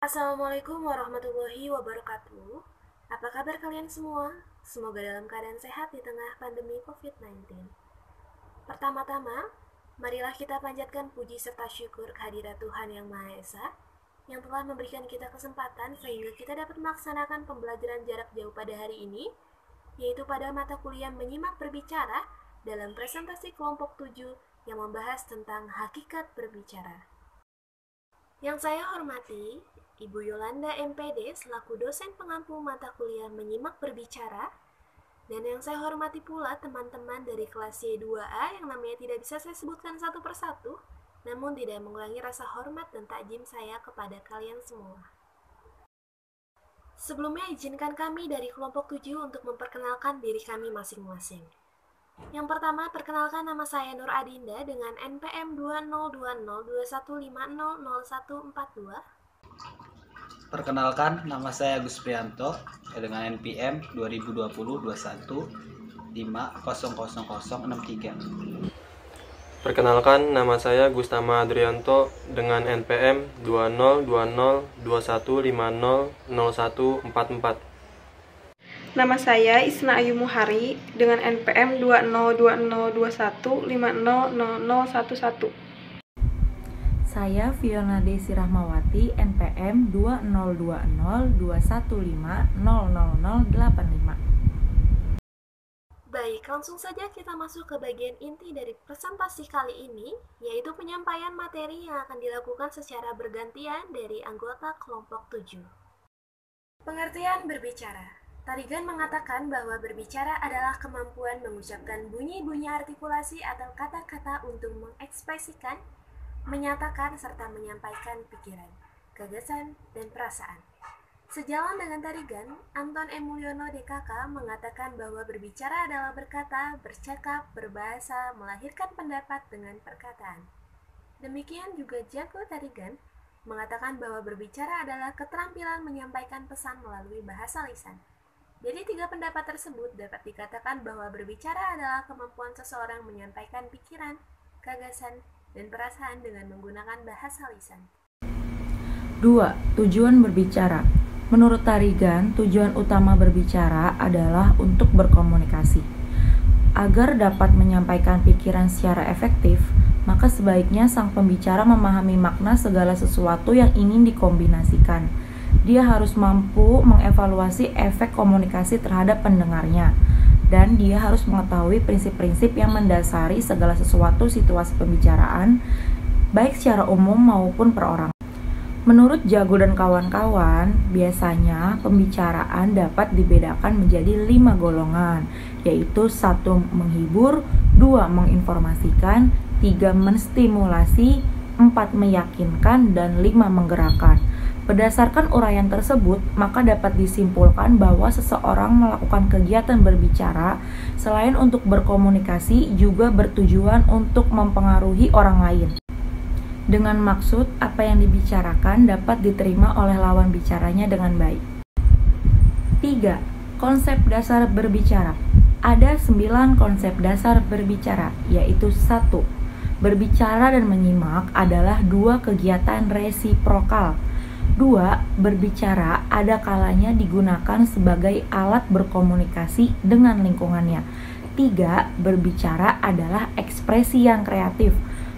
Assalamualaikum warahmatullahi wabarakatuh. Apa kabar kalian semua? Semoga dalam keadaan sehat di tengah pandemi COVID-19. Pertama-tama, marilah kita panjatkan puji serta syukur kehadirat Tuhan Yang Maha Esa yang telah memberikan kita kesempatan sehingga kita dapat melaksanakan pembelajaran jarak jauh pada hari ini, yaitu pada mata kuliah menyimak berbicara dalam presentasi kelompok 7 yang membahas tentang hakikat berbicara. Yang saya hormati, Ibu Yolanda MPD selaku dosen pengampu mata kuliah menyimak berbicara, dan yang saya hormati pula teman-teman dari kelas Y2A yang namanya tidak bisa saya sebutkan satu persatu, namun tidak mengurangi rasa hormat dan takjim saya kepada kalian semua. Sebelumnya izinkan kami dari kelompok 7 untuk memperkenalkan diri kami masing-masing. Yang pertama, perkenalkan nama saya Nur Adinda dengan NPM 202021500142. Perkenalkan, nama saya Agus Prianto dengan NPM 2020-21 Perkenalkan, nama saya Gustama Adrianto dengan NPM 202021500144. Nama saya Isna Ayu Muhari dengan NPM 202021500011. Saya Fiona Desi Rahmawati, NPM 202021500085. Baik, langsung saja kita masuk ke bagian inti dari presentasi kali ini, yaitu penyampaian materi yang akan dilakukan secara bergantian dari anggota kelompok 7. Pengertian berbicara. Tarigan mengatakan bahwa berbicara adalah kemampuan mengucapkan bunyi-bunyi artikulasi atau kata-kata untuk mengekspresikan, menyatakan, serta menyampaikan pikiran, gagasan, dan perasaan. Sejalan dengan tarigan, Anton M. Mulyono DKK mengatakan bahwa berbicara adalah berkata, bercakap, berbahasa, melahirkan pendapat dengan perkataan. Demikian juga Jago Tarigan mengatakan bahwa berbicara adalah keterampilan menyampaikan pesan melalui bahasa lisan. Jadi tiga pendapat tersebut dapat dikatakan bahwa berbicara adalah kemampuan seseorang menyampaikan pikiran, gagasan, dan perasaan dengan menggunakan bahasa lisan. 2. Tujuan berbicara. Menurut Tarigan, tujuan utama berbicara adalah untuk berkomunikasi. Agar dapat menyampaikan pikiran secara efektif, maka sebaiknya sang pembicara memahami makna segala sesuatu yang ingin dikombinasikan. Dia harus mampu mengevaluasi efek komunikasi terhadap pendengarnya, dan dia harus mengetahui prinsip-prinsip yang mendasari segala sesuatu situasi pembicaraan, baik secara umum maupun perorangan. Menurut Jago dan kawan-kawan, biasanya pembicaraan dapat dibedakan menjadi 5 golongan, yaitu 1. Menghibur, 2. Menginformasikan, 3. Menstimulasi, 4. Meyakinkan, dan 5. Menggerakkan. Berdasarkan uraian tersebut, maka dapat disimpulkan bahwa seseorang melakukan kegiatan berbicara selain untuk berkomunikasi juga bertujuan untuk mempengaruhi orang lain. Dengan maksud apa yang dibicarakan dapat diterima oleh lawan bicaranya dengan baik. 3. Konsep dasar berbicara. Ada 9 konsep dasar berbicara, yaitu 1. Berbicara dan menyimak adalah 2 kegiatan resiprokal. 2. Berbicara ada kalanya digunakan sebagai alat berkomunikasi dengan lingkungannya. 3. Berbicara adalah ekspresi yang kreatif.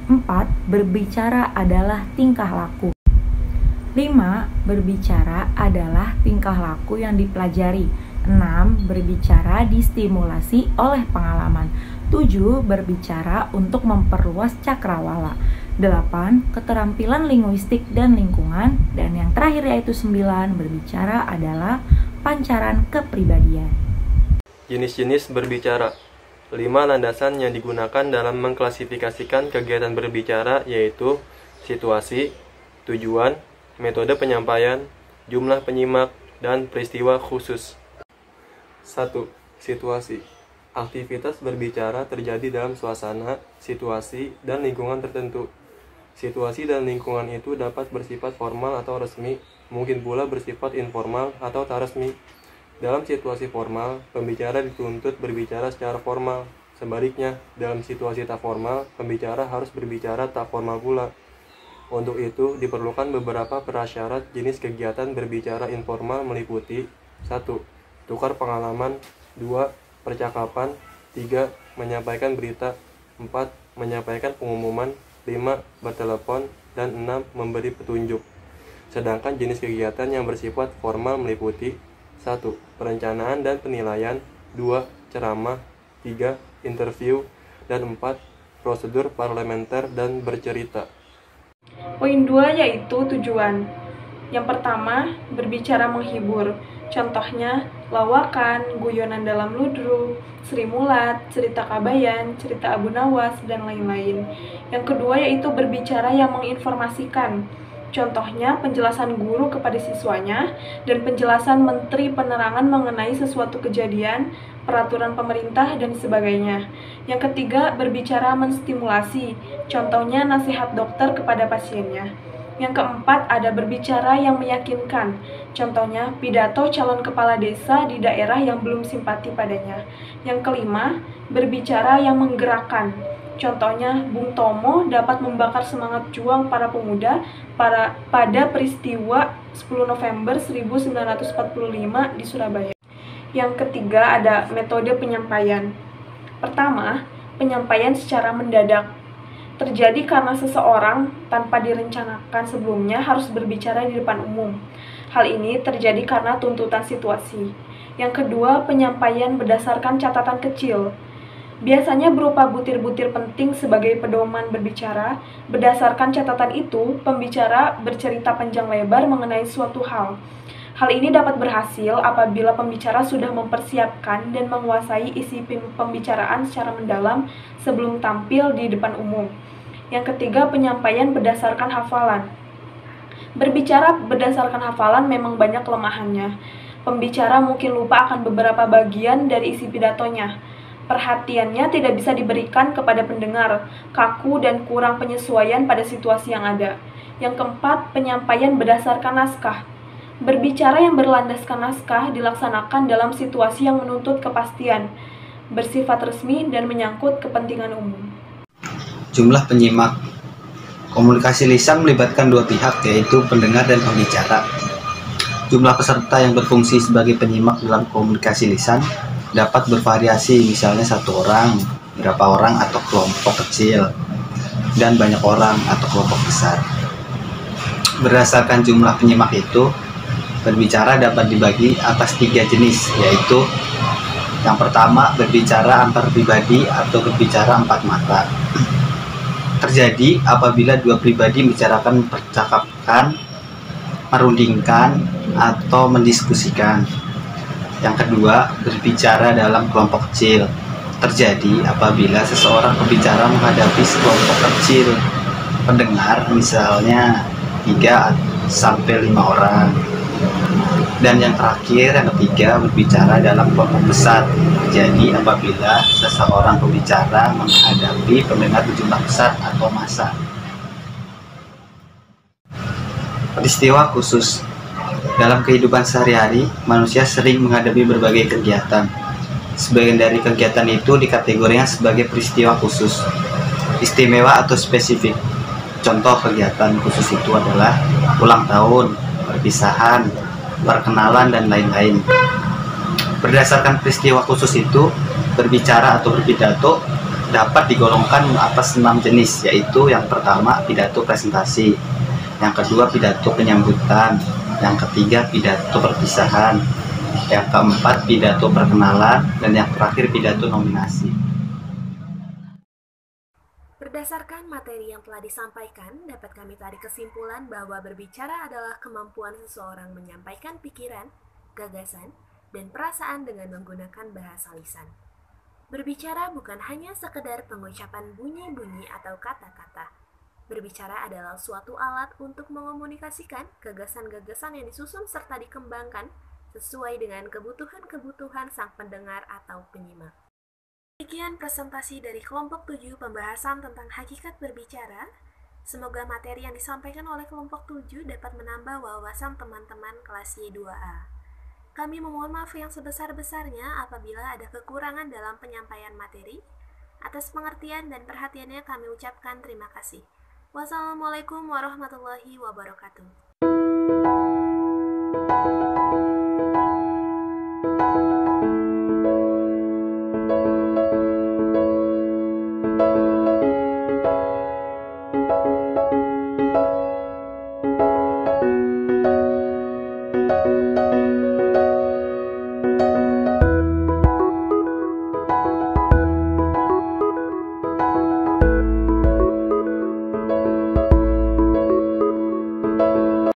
4. Berbicara adalah tingkah laku. 5. Berbicara adalah tingkah laku yang dipelajari. 6. Berbicara distimulasi oleh pengalaman. 7. Berbicara untuk memperluas cakrawala. 8. Keterampilan linguistik dan lingkungan. Dan yang terakhir yaitu 9. Berbicara adalah pancaran kepribadian. Jenis-jenis berbicara. 5 landasan yang digunakan dalam mengklasifikasikan kegiatan berbicara yaitu situasi, tujuan, metode penyampaian, jumlah penyimak, dan peristiwa khusus. 1. Situasi. Aktivitas berbicara terjadi dalam suasana, situasi, dan lingkungan tertentu. Situasi dan lingkungan itu dapat bersifat formal atau resmi, mungkin pula bersifat informal atau tak resmi. Dalam situasi formal, pembicara dituntut berbicara secara formal. Sebaliknya, dalam situasi tak formal, pembicara harus berbicara tak formal pula. Untuk itu, diperlukan beberapa prasyarat jenis kegiatan berbicara informal meliputi 1. Tukar pengalaman 2. Percakapan 3. Menyampaikan berita 4. Menyampaikan pengumuman 5. Bertelepon dan 6. Memberi petunjuk. Sedangkan jenis kegiatan yang bersifat formal meliputi 1. Perencanaan dan penilaian 2. Ceramah 3. Interview dan 4. Prosedur parlementer dan bercerita. Poin 2 yaitu tujuan. Yang pertama, berbicara menghibur. Contohnya, lawakan, guyonan dalam ludruk, Sri Mulat, cerita Kabayan, cerita Abu Nawas, dan lain-lain. Yang kedua yaitu berbicara yang menginformasikan. Contohnya, penjelasan guru kepada siswanya dan penjelasan Menteri Penerangan mengenai sesuatu kejadian, peraturan pemerintah, dan sebagainya. Yang ketiga, berbicara menstimulasi. Contohnya, nasihat dokter kepada pasiennya. Yang keempat, ada berbicara yang meyakinkan. Contohnya, pidato calon kepala desa di daerah yang belum simpati padanya. Yang kelima, berbicara yang menggerakkan. Contohnya, Bung Tomo dapat membakar semangat juang para pemuda pada peristiwa 10 November 1945 di Surabaya. Yang ketiga, ada metode penyampaian. Pertama, penyampaian secara mendadak. Terjadi karena seseorang tanpa direncanakan sebelumnya harus berbicara di depan umum. Hal ini terjadi karena tuntutan situasi. Yang kedua, penyampaian berdasarkan catatan kecil. Biasanya berupa butir-butir penting sebagai pedoman berbicara. Berdasarkan catatan itu, pembicara bercerita panjang lebar mengenai suatu hal. Hal ini dapat berhasil apabila pembicara sudah mempersiapkan dan menguasai isi pembicaraan secara mendalam sebelum tampil di depan umum. Yang ketiga, penyampaian berdasarkan hafalan. Berbicara berdasarkan hafalan memang banyak kelemahannya. Pembicara mungkin lupa akan beberapa bagian dari isi pidatonya. Perhatiannya tidak bisa diberikan kepada pendengar, kaku dan kurang penyesuaian pada situasi yang ada. Yang keempat, penyampaian berdasarkan naskah. Berbicara yang berlandaskan naskah dilaksanakan dalam situasi yang menuntut kepastian, bersifat resmi dan menyangkut kepentingan umum. Jumlah penyimak. Komunikasi lisan melibatkan dua pihak, yaitu pendengar dan pembicara. Jumlah peserta yang berfungsi sebagai penyimak dalam komunikasi lisan dapat bervariasi, misalnya 1 orang, berapa orang atau kelompok kecil, dan banyak orang atau kelompok besar. Berdasarkan jumlah penyimak itu, berbicara dapat dibagi atas 3 jenis, yaitu yang pertama, berbicara antar pribadi atau berbicara 4 mata. Terjadi apabila 2 pribadi membicarakan, mempercakapkan, merundingkan, atau mendiskusikan. Yang kedua, berbicara dalam kelompok kecil. Terjadi apabila seseorang pembicara menghadapi sekelompok kecil pendengar, misalnya 3 sampai 5 orang. Dan yang terakhir, yang ketiga, berbicara dalam kelompok besar. Terjadi apabila seseorang pembicara menghadapi pendengar berjumlah besar atau massa. Peristiwa khusus. Dalam kehidupan sehari-hari, manusia sering menghadapi berbagai kegiatan. Sebagian dari kegiatan itu dikategorikan sebagai peristiwa khusus, istimewa atau spesifik. Contoh kegiatan khusus itu adalah ulang tahun, perpisahan, perkenalan, dan lain-lain. Berdasarkan peristiwa khusus itu, berbicara atau berpidato dapat digolongkan atas 6 jenis, yaitu yang pertama, pidato presentasi, yang kedua, pidato penyambutan, yang ketiga, pidato perpisahan, yang keempat, pidato perkenalan, dan yang terakhir, pidato nominasi. Berdasarkan materi yang telah disampaikan, dapat kami tarik kesimpulan bahwa berbicara adalah kemampuan seseorang menyampaikan pikiran, gagasan, dan perasaan dengan menggunakan bahasa lisan. Berbicara bukan hanya sekedar pengucapan bunyi-bunyi atau kata-kata. Berbicara adalah suatu alat untuk mengomunikasikan gagasan-gagasan yang disusun serta dikembangkan sesuai dengan kebutuhan-kebutuhan sang pendengar atau penyimak. Demikian presentasi dari kelompok 7 pembahasan tentang hakikat berbicara. Semoga materi yang disampaikan oleh kelompok 7 dapat menambah wawasan teman-teman kelas Y2A. Kami memohon maaf yang sebesar-besarnya apabila ada kekurangan dalam penyampaian materi. Atas pengertian dan perhatiannya kami ucapkan terima kasih. Wassalamualaikum warahmatullahi wabarakatuh.